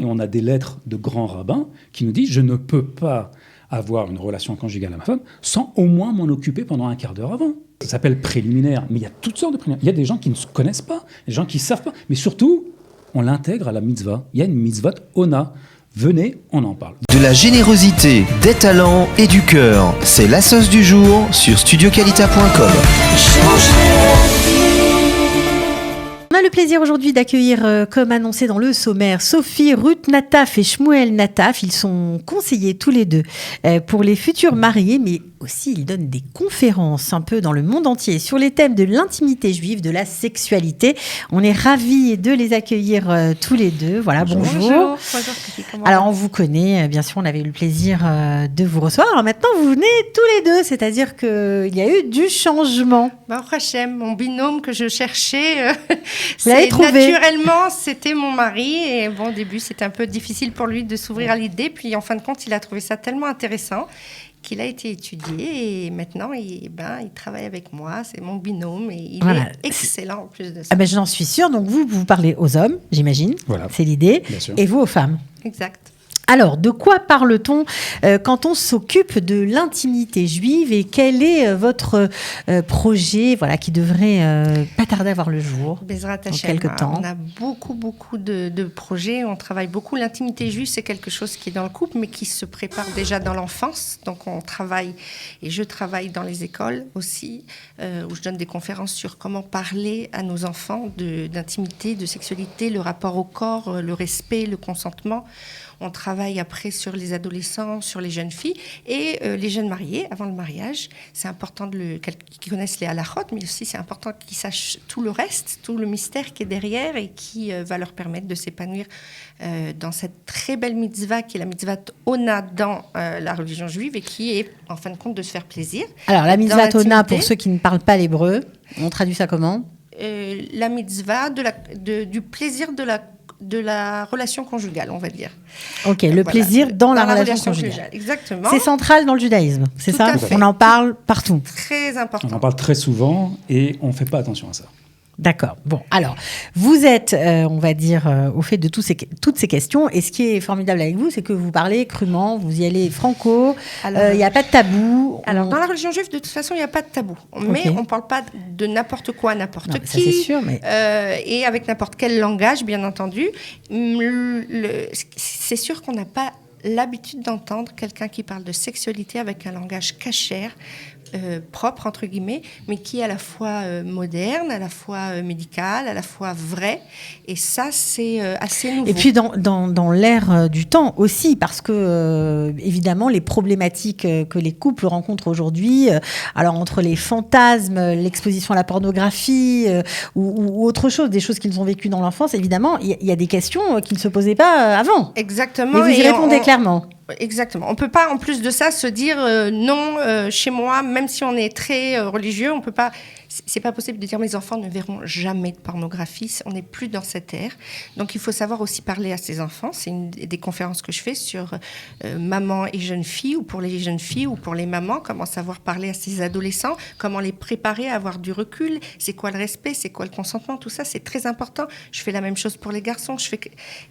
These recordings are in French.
on a des lettres de grands rabbins qui nous disent « Je ne peux pas avoir une relation conjugale à ma femme sans au moins m'en occuper pendant un quart d'heure avant ». Ça s'appelle préliminaire, mais il y a toutes sortes de préliminaires. Il y a des gens qui ne se connaissent pas, des gens qui ne savent pas. Mais surtout, on l'intègre à la mitzvah. Il y a une mitzvah ona. Venez, on en parle. De la générosité, des talents et du cœur. C'est la sauce du jour sur studioqualita.com. On a le plaisir aujourd'hui d'accueillir, comme annoncé dans le sommaire, Sophie, Ruth Nataf et Shmuel Nataf. Ils sont conseillers tous les deux pour les futurs mariés, mais aussi ils donnent des conférences un peu dans le monde entier sur les thèmes de l'intimité juive, de la sexualité. On est ravis de les accueillir tous les deux. Voilà, bonjour. Alors on vous connaît, bien sûr, on avait eu le plaisir de vous recevoir. Alors maintenant vous venez tous les deux, c'est-à-dire qu'il y a eu du changement. Baruch Hashem, mon binôme que je cherchais, vous l'avez trouvé. Naturellement, c'était mon mari. Et bon, au début, c'était un peu difficile pour lui de s'ouvrir à l'idée. Puis en fin de compte, il a trouvé ça tellement intéressant qu'il a été étudié. Et maintenant, il travaille avec moi. C'est mon binôme et il est excellent en plus de ça. Ah ben, j'en suis sûre. Donc vous parlez aux hommes, j'imagine. Voilà. C'est l'idée. Et vous aux femmes. Exact. Alors, de quoi parle-t-on quand on s'occupe de l'intimité juive et quel est votre projet qui devrait pas tarder à voir le jour Bezrat dans Hashem, quelques temps? On a beaucoup de projets, on travaille beaucoup. L'intimité juive, c'est quelque chose qui est dans le couple, mais qui se prépare déjà dans l'enfance. Donc, on travaille, et je travaille dans les écoles aussi, où je donne des conférences sur comment parler à nos enfants d'intimité, de sexualité, le rapport au corps, le respect, le consentement. On travaille après sur les adolescents, sur les jeunes filles et les jeunes mariés avant le mariage. C'est important qu'ils connaissent les halachot, mais aussi c'est important qu'ils sachent tout le reste, tout le mystère qui est derrière et qui va leur permettre de s'épanouir dans cette très belle mitzvah qui est la mitzvah ona dans la religion juive et qui est en fin de compte de se faire plaisir. Alors la mitzvah ona, pour ceux qui ne parlent pas l'hébreu, on traduit ça comment? La mitzvah du plaisir de la relation conjugale, on va dire. Ok, le plaisir dans la relation conjugale. Exactement. C'est central dans le judaïsme, c'est ça? On en parle partout. Très important. On en parle très souvent et on ne fait pas attention à ça. D'accord. Bon, alors, vous êtes, on va dire, au fait de toutes ces questions. Et ce qui est formidable avec vous, c'est que vous parlez crûment, vous y allez franco, il n'y a pas de tabou. Alors, dans la religion juive, de toute façon, il n'y a pas de tabou. Mais on ne parle pas de n'importe quoi, n'importe qui. Ça, c'est sûr, mais... et avec n'importe quel langage, bien entendu. C'est sûr qu'on n'a pas l'habitude d'entendre quelqu'un qui parle de sexualité avec un langage cachère, propre, entre guillemets, mais qui est à la fois moderne, à la fois médical, à la fois vrai. Et ça, c'est assez nouveau. Et puis, dans l'ère du temps aussi, parce que, évidemment, les problématiques que les couples rencontrent aujourd'hui, alors entre les fantasmes, l'exposition à la pornographie ou autre chose, des choses qu'ils ont vécues dans l'enfance, évidemment, il y a des questions qui ne se posaient pas avant. Exactement. Et vous y répondez clairement. Exactement. On ne peut pas, en plus de ça, se dire non, chez moi, même si on est très religieux, on peut pas. C'est pas possible de dire mes enfants ne verront jamais de pornographie. On n'est plus dans cette ère. Donc il faut savoir aussi parler à ses enfants. C'est une des conférences que je fais sur maman et jeune fille, ou pour les jeunes filles ou pour les mamans, comment savoir parler à ses adolescents, comment les préparer à avoir du recul. C'est quoi le respect, c'est quoi le consentement, tout ça, c'est très important. Je fais la même chose pour les garçons.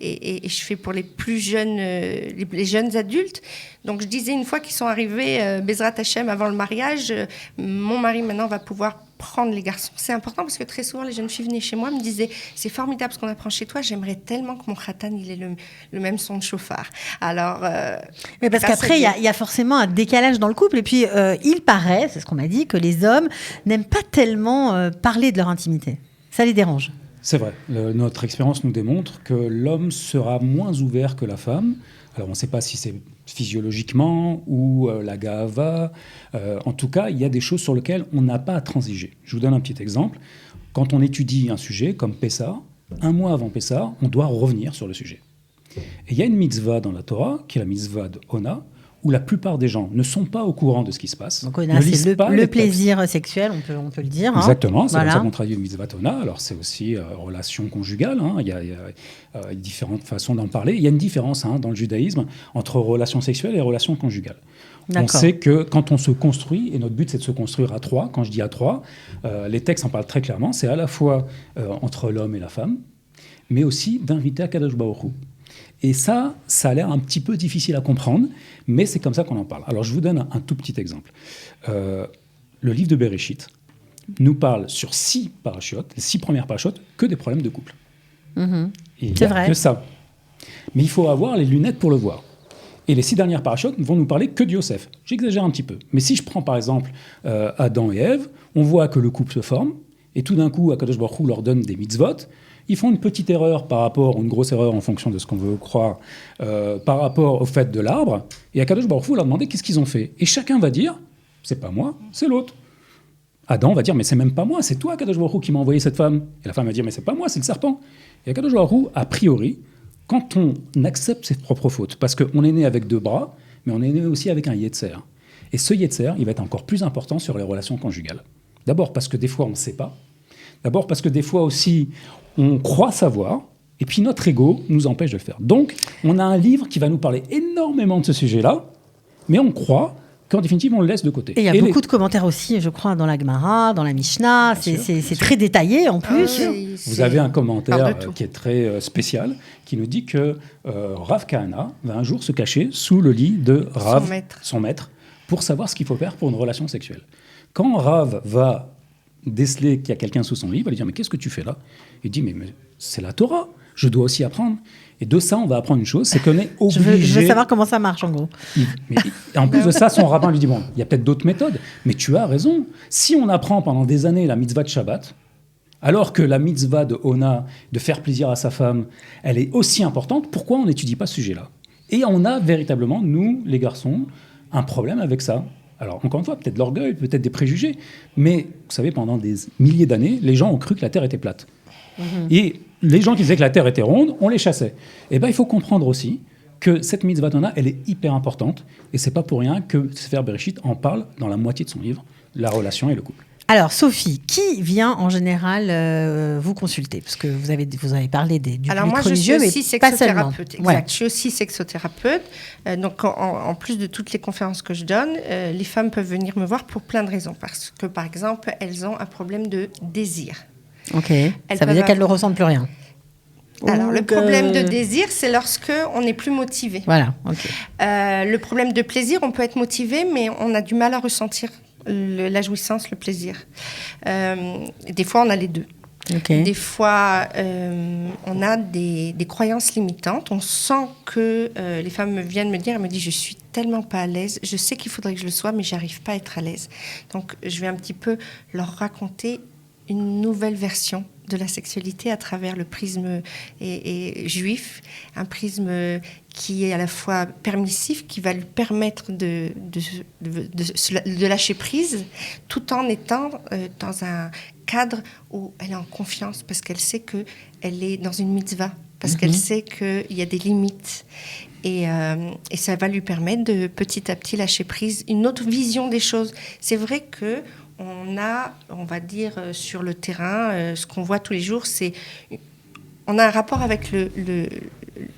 Et je fais pour les plus jeunes, les jeunes adultes. Donc je disais une fois qu'ils sont arrivés, Bezrat Hashem, avant le mariage, mon mari maintenant va pouvoir prendre les garçons. C'est important parce que très souvent les jeunes filles venaient chez moi me disaient c'est formidable ce qu'on apprend chez toi, j'aimerais tellement que mon khatan il ait le même son de chauffard. Alors mais parce qu'après il y a forcément un décalage dans le couple et puis il paraît, c'est ce qu'on m'a dit, que les hommes n'aiment pas tellement parler de leur intimité. Ça les dérange. C'est vrai. Notre expérience nous démontre que l'homme sera moins ouvert que la femme. Alors on ne sait pas si c'est physiologiquement ou la gahava. En tout cas, il y a des choses sur lesquelles on n'a pas à transiger. Je vous donne un petit exemple. Quand on étudie un sujet comme Pessah, un mois avant Pessah, on doit revenir sur le sujet. Et il y a une mitzvah dans la Torah, qui est la mitzvah de Ona, où la plupart des gens ne sont pas au courant de ce qui se passe. Donc Ona, c'est le plaisir sexuel, on peut le dire. Exactement, c'est comme ça qu'on traduit une mitzvah Ona. Alors c'est aussi relation conjugale, il y a différentes façons d'en parler. Il y a une différence dans le judaïsme entre relation sexuelle et relation conjugale. D'accord. On sait que quand on se construit, et notre but c'est de se construire à trois, quand je dis à trois, les textes en parlent très clairement, c'est à la fois entre l'homme et la femme, mais aussi d'inviter à Kadosh Baruch Hu. Et ça a l'air un petit peu difficile à comprendre, mais c'est comme ça qu'on en parle. Alors, je vous donne un tout petit exemple. Le livre de Bereshit nous parle sur 6 parachutes, les 6 premières parachutes, que des problèmes de couple. Et il y a que ça. Mais il faut avoir les lunettes pour le voir. Et les 6 dernières parachutes vont nous parler que de Yosef. J'exagère un petit peu. Mais si je prends par exemple Adam et Ève, on voit que le couple se forme, et tout d'un coup, Akadosh Baruch Hu leur donne des mitzvot. Ils font une petite erreur par rapport, ou une grosse erreur en fonction de ce qu'on veut croire, par rapport au fait de l'arbre. Et Akadosh Baruch Hu leur demande qu'est-ce qu'ils ont fait. Et chacun va dire, c'est pas moi, c'est l'autre. Adam va dire, mais c'est même pas moi, c'est toi, Akadosh Baruch Hu, qui m'a envoyé cette femme. Et la femme va dire, mais c'est pas moi, c'est le serpent. Et Akadosh Baruch Hu, a priori, quand on accepte ses propres fautes, parce qu'on est né avec 2 bras, mais on est né aussi avec un yetzer. Et ce yetzer, il va être encore plus important sur les relations conjugales. D'abord parce que des fois, on ne sait pas. D'abord parce que des fois aussi, on croit savoir. Et puis notre ego nous empêche de le faire. Donc, on a un livre qui va nous parler énormément de ce sujet-là, mais on croit qu'en définitive, on le laisse de côté. Et il y a beaucoup de commentaires aussi, je crois, dans la Gemara, dans la Mishnah. C'est très détaillé en plus. Vous avez un commentaire qui est très spécial, qui nous dit que Rav Kahana va un jour se cacher sous le lit de Rav, son maître, pour savoir ce qu'il faut faire pour une relation sexuelle. Quand Rav va déceler qu'il y a quelqu'un sous son lit, il va lui dire « Mais qu'est-ce que tu fais là ?» Il dit « Mais c'est la Torah, je dois aussi apprendre. » Et de ça, on va apprendre une chose, c'est qu'on est obligé... Je veux savoir comment ça marche, en gros. Et en plus de ça, son rabbin lui dit, bon, il y a peut-être d'autres méthodes, mais tu as raison. Si on apprend pendant des années la mitzvah de Shabbat, alors que la mitzvah de Ona, de faire plaisir à sa femme, elle est aussi importante, pourquoi on n'étudie pas ce sujet-là? Et on a véritablement, nous, les garçons, un problème avec ça. Alors, encore une fois, peut-être de l'orgueil, peut-être des préjugés, mais vous savez, pendant des milliers d'années, les gens ont cru que la Terre était plate. Et les gens qui disaient que la Terre était ronde, on les chassait. Eh bien, il faut comprendre aussi que cette mitzvah d'Ona, elle est hyper importante, et c'est pas pour rien que Sefer Bereshit en parle dans la moitié de son livre, la relation et le couple. Alors, Sophie, qui vient en général vous consulter? Parce que vous avez parlé du public religieux, mais pas seulement. Alors moi, je suis aussi sexothérapeute. Exact. Ouais. Je suis aussi sexothérapeute. Donc, en plus de toutes les conférences que je donne, les femmes peuvent venir me voir pour plein de raisons. Parce que, par exemple, elles ont un problème de désir. Ok. Ça veut dire qu'elles ne ressentent plus rien. Alors, le problème de désir, c'est lorsque on n'est plus motivé. Voilà. Ok. Le problème de plaisir, on peut être motivé, mais on a du mal à ressentir la jouissance, le plaisir. Des fois, on a les deux. Okay. Des fois, on a des croyances limitantes. On sent que les femmes viennent me dire, elles me disent, je suis tellement pas à l'aise. Je sais qu'il faudrait que je le sois, mais j'arrive pas à être à l'aise. Donc, je vais un petit peu leur raconter une nouvelle version de la sexualité à travers le prisme et juif, un prisme qui est à la fois permissif, qui va lui permettre de lâcher prise, tout en étant dans un cadre où elle est en confiance, parce qu'elle sait qu'elle est dans une mitzvah, parce qu'elle sait qu'il y a des limites. Et ça va lui permettre de petit à petit lâcher prise, une autre vision des choses. C'est vrai que on va dire, sur le terrain, ce qu'on voit tous les jours, on a un rapport avec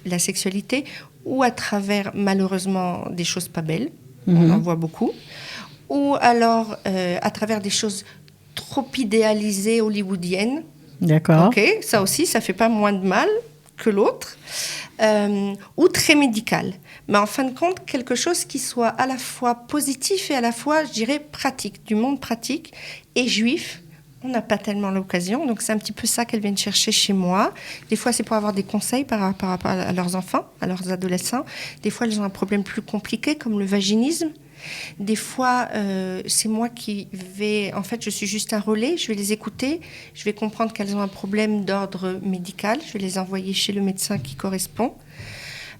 la sexualité ou à travers, malheureusement, des choses pas belles, on en voit beaucoup, ou alors à travers des choses trop idéalisées, hollywoodiennes. D'accord. Ok, ça aussi, ça fait pas moins de mal que l'autre, ou très médical. Mais en fin de compte, quelque chose qui soit à la fois positif et à la fois, je dirais, pratique, du monde pratique et juif. On n'a pas tellement l'occasion, donc c'est un petit peu ça qu'elles viennent chercher chez moi. Des fois, c'est pour avoir des conseils par rapport à leurs enfants, à leurs adolescents. Des fois, elles ont un problème plus compliqué, comme le vaginisme. Des fois, c'est moi qui vais... En fait, je suis juste un relais, je vais les écouter, je vais comprendre qu'elles ont un problème d'ordre médical, je vais les envoyer chez le médecin qui correspond.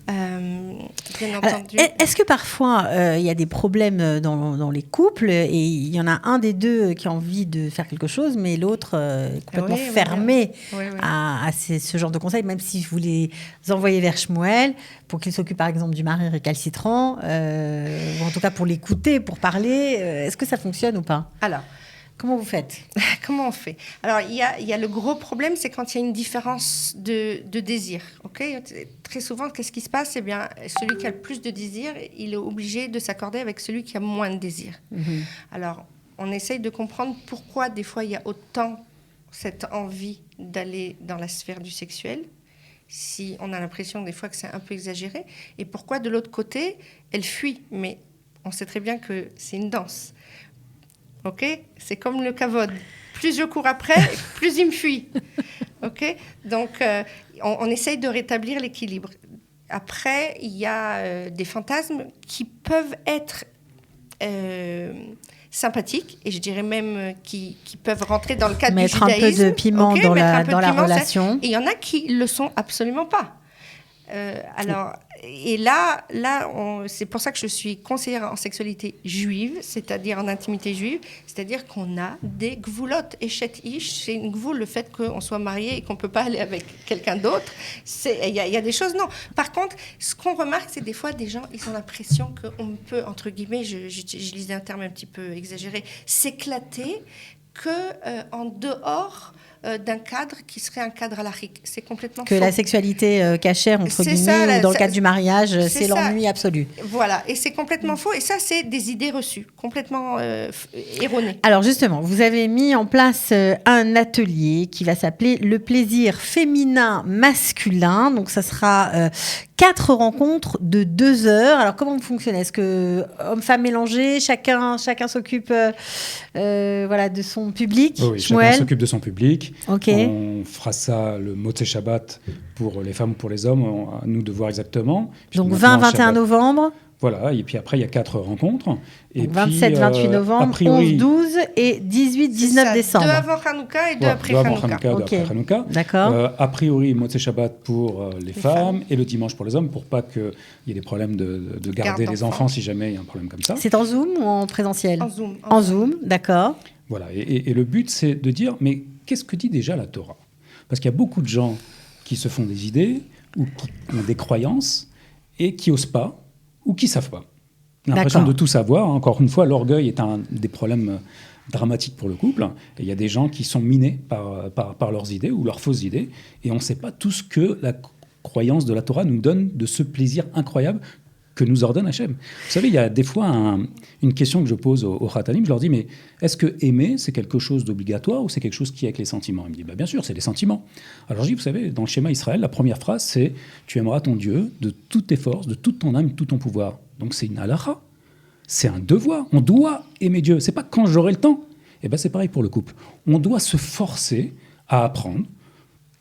Bien entendu. Est-ce que parfois il y a des problèmes dans les couples et il y en a un des deux qui a envie de faire quelque chose, mais l'autre est complètement fermé à ce genre de conseils, même si vous les envoyez vers Shmuel pour qu'il s'occupe par exemple du mari récalcitrant, ou en tout cas pour l'écouter, pour parler. Est-ce que ça fonctionne ou pas? Alors, comment vous faites? Comment on fait? Alors, il y a le gros problème, c'est quand il y a une différence de désir. Okay? Très souvent, qu'est-ce qui se passe? Eh bien, celui qui a le plus de désir, il est obligé de s'accorder avec celui qui a moins de désir. Alors, on essaye de comprendre pourquoi, des fois, il y a autant cette envie d'aller dans la sphère du sexuel. si on a l'impression des fois que c'est un peu exagéré, et pourquoi de l'autre côté, elle fuit. Mais on sait très bien que c'est une danse. Ok ? C'est comme le kavod. Plus je cours après, plus il me fuit. Ok ? Donc, on essaye de rétablir l'équilibre. Après, il y a des fantasmes qui peuvent être sympathiques, et je dirais même qui peuvent rentrer dans le cadre du judaïsme. Mettre un peu de piment dans la relation. Et il y en a qui ne le sont absolument pas. Et là, c'est pour ça que je suis conseillère en sexualité juive, c'est-à-dire en intimité juive, c'est-à-dire qu'on a des gvoulottes. Et chet ish, c'est une gvoul, le fait qu'on soit marié et qu'on ne peut pas aller avec quelqu'un d'autre. Il y a des choses, non. Par contre, ce qu'on remarque, c'est des fois, des gens, ils ont l'impression qu'on peut, entre guillemets, je lisais un terme un petit peu exagéré, s'éclater en dehors d'un cadre qui serait un cadre halachique. C'est complètement faux. La sexualité cachère, entre guillemets, ou dans le cadre du mariage, c'est l'ennui absolu. Voilà, et c'est complètement faux. Et ça, c'est des idées reçues, complètement erronées. Alors justement, vous avez mis en place un atelier qui va s'appeler le plaisir féminin masculin. Donc ça sera 4 rencontres de 2 heures. Alors comment vous fonctionnez ? Est-ce que hommes-femmes mélangés, chacun s'occupe de son public ? Oui, chacun s'occupe de son public. Okay. On fera ça le Motzei Shabbat pour les femmes ou pour les hommes, à nous de voir exactement. Puis donc 20-21 novembre. Voilà, et puis après il y a 4 rencontres. Et donc 27-28 novembre, priori, 11-12 et 18-19 décembre. 2 avant Hanouka et 2 après Hanouka. Deux après Hanouka. D'accord. A priori, Motzei Shabbat pour les femmes et le dimanche pour les hommes, pour pas qu'il y ait des problèmes de garder les enfants si jamais il y a un problème comme ça. C'est en Zoom ou en présentiel ? En Zoom. En Zoom, d'accord. Voilà, et le but c'est de dire, mais qu'est-ce que dit déjà la Torah ? Parce qu'il y a beaucoup de gens qui se font des idées ou qui ont des croyances et qui n'osent pas ou qui ne savent pas. On a l'impression de tout savoir. Encore une fois, l'orgueil est un des problèmes dramatiques pour le couple. Et il y a des gens qui sont minés par leurs idées ou leurs fausses idées. Et on ne sait pas tout ce que la croyance de la Torah nous donne de ce plaisir incroyable que nous ordonne Hachem. Vous savez, il y a des fois une question que je pose aux Khatanim, je leur dis, mais est-ce que aimer, c'est quelque chose d'obligatoire ou c'est quelque chose qui est avec les sentiments ? Ils me disent, bien sûr, c'est les sentiments. Alors je dis, vous savez, dans le schéma Israël, la première phrase, c'est « Tu aimeras ton Dieu de toutes tes forces, de toute ton âme, de tout ton pouvoir ». Donc c'est une halakha, c'est un devoir. On doit aimer Dieu. C'est pas quand j'aurai le temps. Et bien c'est pareil pour le couple. On doit se forcer à apprendre.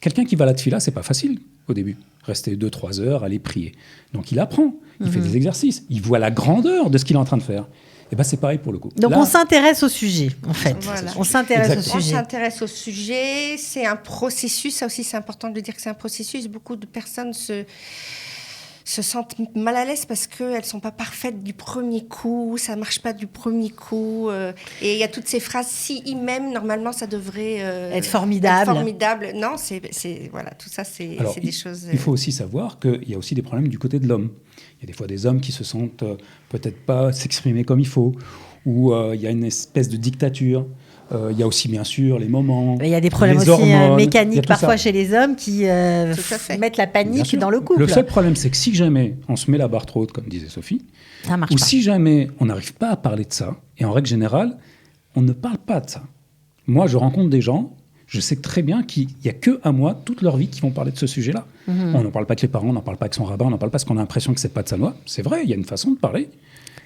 Quelqu'un qui va à la tefila, c'est pas facile au début. Rester 2-3 heures, aller prier. Donc il apprend, il fait des exercices, il voit la grandeur de ce qu'il est en train de faire. Et bien c'est pareil pour le couple. Donc on s'intéresse au sujet, en fait. Voilà. On s'intéresse au sujet. On s'intéresse au sujet, c'est un processus, ça aussi c'est important de dire que c'est un processus. Beaucoup de personnes se sentent mal à l'aise parce qu'elles ne sont pas parfaites du premier coup, ça ne marche pas du premier coup. Et il y a toutes ces phrases, si ils m'aiment, normalement, ça devrait être formidable. Non, voilà, tout ça, c'est des choses... Il faut aussi savoir qu'il y a aussi des problèmes du côté de l'homme. Il y a des fois des hommes qui se sentent peut-être pas s'exprimer comme il faut, ou il y a une espèce de dictature. Il y a aussi, bien sûr, les moments. Il y a des problèmes aussi hormones, mécaniques parfois chez les hommes qui mettent la panique dans le couple. Le seul problème, c'est que si jamais on se met la barre trop haute, comme disait Sophie, ça marche ou pas. Si jamais on n'arrive pas à parler de ça, et en règle générale, on ne parle pas de ça. Moi, je rencontre des gens, je sais très bien qu'il n'y a qu'à moi, toute leur vie, qui vont parler de ce sujet-là. On n'en parle pas avec les parents, on n'en parle pas avec son rabbin, on n'en parle pas parce qu'on a l'impression que ce n'est pas de sa loi. C'est vrai, il y a une façon de parler.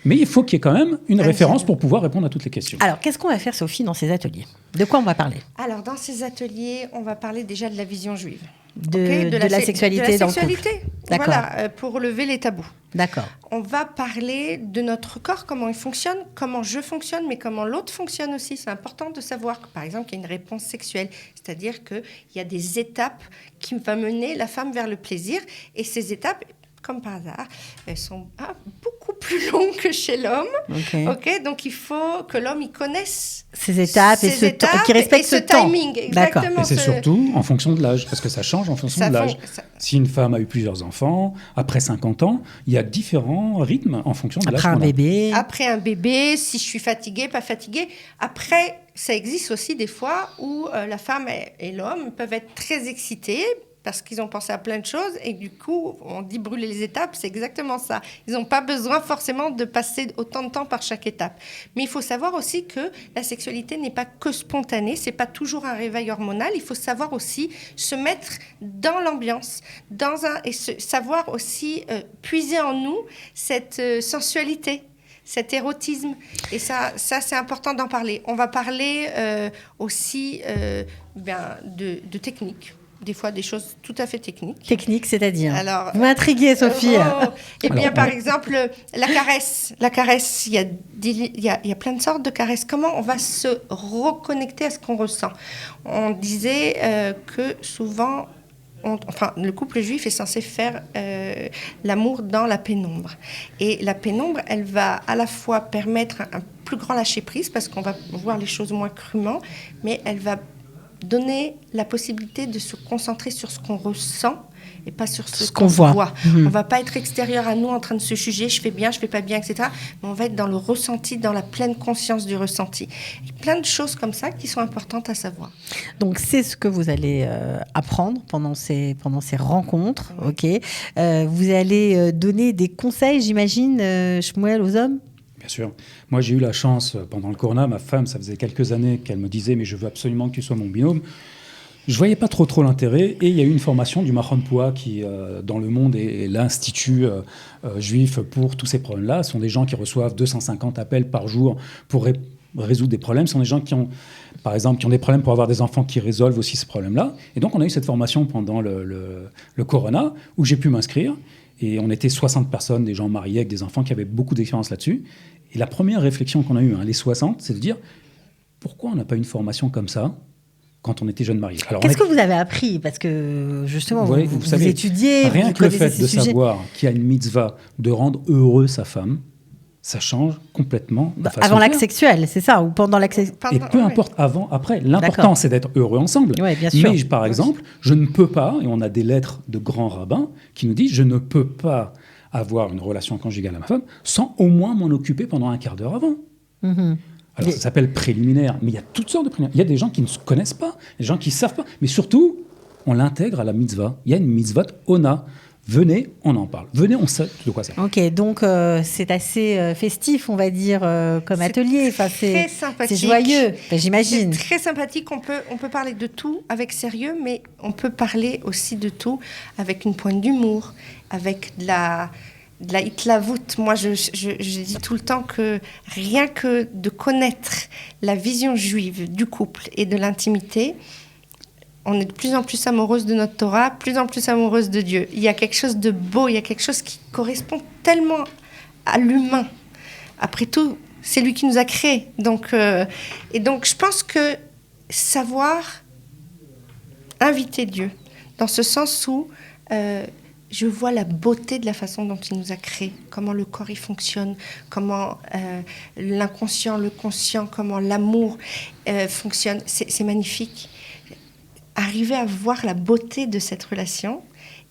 Mais il faut qu'il y ait quand même une référence pour pouvoir répondre à toutes les questions. Alors, qu'est-ce qu'on va faire, Sophie, dans ces ateliers ? De quoi on va parler ? Alors, dans ces ateliers, on va parler déjà de la vision juive. De la sexualité dans le couple. D'accord. Voilà, pour lever les tabous. D'accord. On va parler de notre corps, comment il fonctionne, comment je fonctionne, mais comment l'autre fonctionne aussi. C'est important de savoir que, par exemple, il y a une réponse sexuelle. C'est-à-dire qu'il y a des étapes qui vont mener la femme vers le plaisir. Et ces étapes, comme par hasard, elles sont beaucoup plus longues que chez l'homme. Okay. Donc, il faut que l'homme il connaisse ces étapes qu'il respecte ce timing. Exactement. Et c'est surtout en fonction de l'âge, parce que ça change en fonction de l'âge. Si une femme a eu plusieurs enfants, après 50 ans, il y a différents rythmes en fonction de l'âge. Après un bébé, si je suis fatiguée, pas fatiguée. Après, ça existe aussi des fois où la femme et l'homme peuvent être très excités, parce qu'ils ont pensé à plein de choses et du coup, on dit brûler les étapes, c'est exactement ça. Ils n'ont pas besoin forcément de passer autant de temps par chaque étape. Mais il faut savoir aussi que la sexualité n'est pas que spontanée, c'est pas toujours un réveil hormonal. Il faut savoir aussi se mettre dans l'ambiance, savoir aussi puiser en nous cette sensualité, cet érotisme. Et ça c'est important d'en parler. On va parler aussi de techniques. Des fois, des choses tout à fait techniques. Technique, c'est-à-dire? Alors, vous m'intriguez, Sophie. Par exemple, la caresse. La caresse, il y a plein de sortes de caresses. Comment on va se reconnecter à ce qu'on ressent? On disait que souvent, le couple juif est censé faire l'amour dans la pénombre. Et la pénombre, elle va à la fois permettre un plus grand lâcher-prise, parce qu'on va voir les choses moins crûment, mais elle va donner la possibilité de se concentrer sur ce qu'on ressent et pas sur ce qu'on voit. On va pas être extérieur à nous en train de se juger, je fais bien, je fais pas bien, etc. Mais on va être dans le ressenti, dans la pleine conscience du ressenti. Et plein de choses comme ça qui sont importantes à savoir. Donc c'est ce que vous allez apprendre pendant ces rencontres, ok. Vous allez donner des conseils, j'imagine, Shmuel, aux hommes? Bien sûr. Moi, j'ai eu la chance, pendant le corona, ma femme, ça faisait quelques années qu'elle me disait « mais je veux absolument que tu sois mon binôme ». Je ne voyais pas trop l'intérêt. Et il y a eu une formation du Mahon Poa qui, dans le monde, est l'institut juif pour tous ces problèmes-là. Ce sont des gens qui reçoivent 250 appels par jour pour résoudre des problèmes. Ce sont des gens qui ont, par exemple, qui ont des problèmes pour avoir des enfants, qui résolvent aussi ces problèmes-là. Et donc, on a eu cette formation pendant le corona où j'ai pu m'inscrire. Et on était 60 personnes, des gens mariés avec des enfants qui avaient beaucoup d'expérience là-dessus. Et la première réflexion qu'on a eue, les 60, c'est de dire pourquoi on n'a pas une formation comme ça quand on était jeunes mariés. Qu'est-ce que vous avez appris? Parce que justement, vous savez, étudiez, rien vous que le fait ces de sujets. savoir qu'il y a une mitzvah de rendre heureux sa femme, ça change complètement la façon avant de l'acte faire. sexuel, c'est ça? Ou pendant l'acte sexuel? Et peu importe, avant, après. L'important, c'est d'être heureux ensemble. Oui, bien sûr. Mais, par exemple, je ne peux pas, et on a des lettres de grands rabbins qui nous disent, je ne peux pas avoir une relation conjugale à ma femme sans au moins m'en occuper pendant un quart d'heure avant. Alors, ça s'appelle préliminaire, mais il y a toutes sortes de préliminaires. Il y a des gens qui ne se connaissent pas, des gens qui ne savent pas. Mais surtout, on l'intègre à la mitzvah. Il y a une mitzvah ona. Venez, on en parle. Venez, on sait de quoi c'est. Ok, donc c'est assez festif, on va dire, comme atelier. Enfin, très sympathique. C'est joyeux, j'imagine. C'est très sympathique. On peut parler de tout avec sérieux, mais on peut parler aussi de tout avec une pointe d'humour, avec de la hitlavut. Moi, je dis tout le temps que rien que de connaître la vision juive du couple et de l'intimité, on est de plus en plus amoureuse de notre Torah, de plus en plus amoureuse de Dieu. Il y a quelque chose de beau, il y a quelque chose qui correspond tellement à l'humain. Après tout, c'est lui qui nous a créés. Donc, je pense que savoir inviter Dieu, dans ce sens où je vois la beauté de la façon dont il nous a créés, comment le corps il fonctionne, comment l'inconscient, le conscient, comment l'amour fonctionne. C'est magnifique. Arriver à voir la beauté de cette relation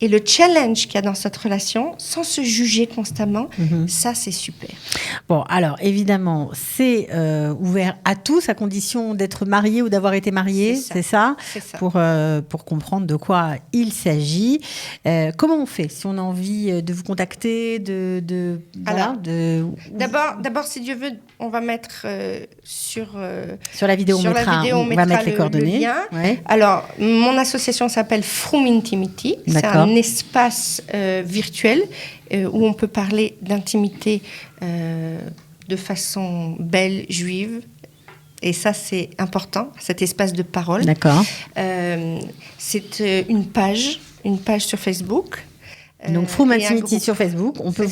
et le challenge qu'il y a dans cette relation sans se juger constamment, ça c'est super. Bon, alors évidemment, c'est ouvert à tous à condition d'être marié ou d'avoir été marié, c'est ça. Pour comprendre de quoi il s'agit. Comment on fait si on a envie de vous contacter, D'abord, si Dieu veut, on va mettre sur la vidéo, on va mettre les coordonnées. Le lien. Ouais. Alors, mon association s'appelle Frum Intimity. C'est un espace virtuel où on peut parler d'intimité de façon belle, juive. Et ça, c'est important, cet espace de parole. D'accord. C'est une page sur Facebook. Donc, Frum Intimity sur Facebook. On peut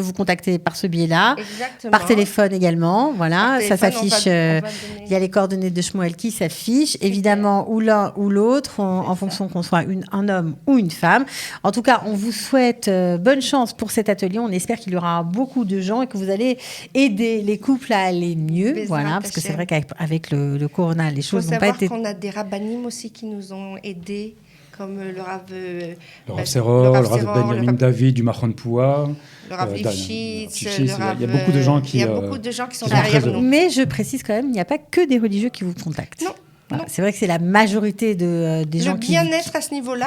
vous contacter par ce biais-là. Exactement. Par téléphone également. Voilà, téléphone, ça s'affiche. Il y a les coordonnées de Shmuel qui s'affichent. Évidemment, ou l'un ou l'autre, en fonction qu'on soit un homme ou une femme. En tout cas, on vous souhaite bonne chance pour cet atelier. On espère qu'il y aura beaucoup de gens et que vous allez aider les couples à aller mieux. Voilà, parce que c'est vrai qu'avec le corona, les choses n'ont pas été... Il faut savoir qu'on a des rabbinim aussi qui nous ont aidés, comme le Rav Seror, le Rav Benjamin David du Mahon Poa, le Rav Lifshitz, il y a beaucoup de gens qui sont derrière nous. Mais je précise quand même, il n'y a pas que des religieux qui vous contactent. Non. Voilà. C'est vrai que c'est la majorité des gens qui... Le bien-être à ce niveau-là,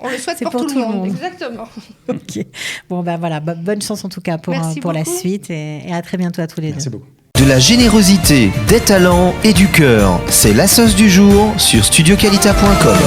on le souhaite pour tout le monde. Exactement. Ok. Bon, ben voilà, bonne chance en tout cas pour la suite et à très bientôt à tous les deux. Merci beaucoup. De la générosité, des talents et du cœur, c'est la sauce du jour sur studioqualita.com.